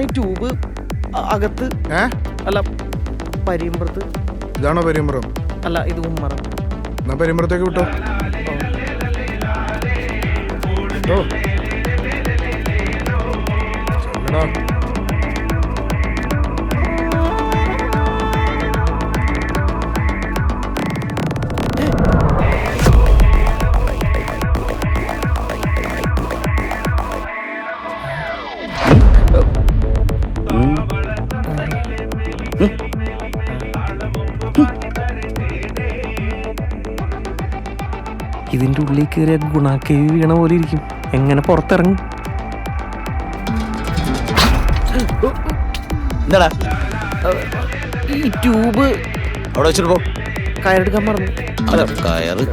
Tube അകത്ത് അല്ല പരിയമ്പുറത്ത്. ഇതാണോ പരിയമ്പുറം? അല്ല, ഇത് ഉമ്മറം. എന്നാ പരിയമ്പുറത്തേക്ക് വിട്ടോ. ഓ ചെല്ലടാ. ഇതിന്റെ ഉള്ളിൽ കയറിയ ഗുണാക്കേവി വീണ പോലെ ഇരിക്കും. എങ്ങനെ പുറത്തിറങ്ങും? എന്താടാ ഈ ട്യൂബ് അവിടെ വെച്ചിട്ട് പോ. കയറെടുക്കാൻ പറഞ്ഞു. അല്ല കയറ്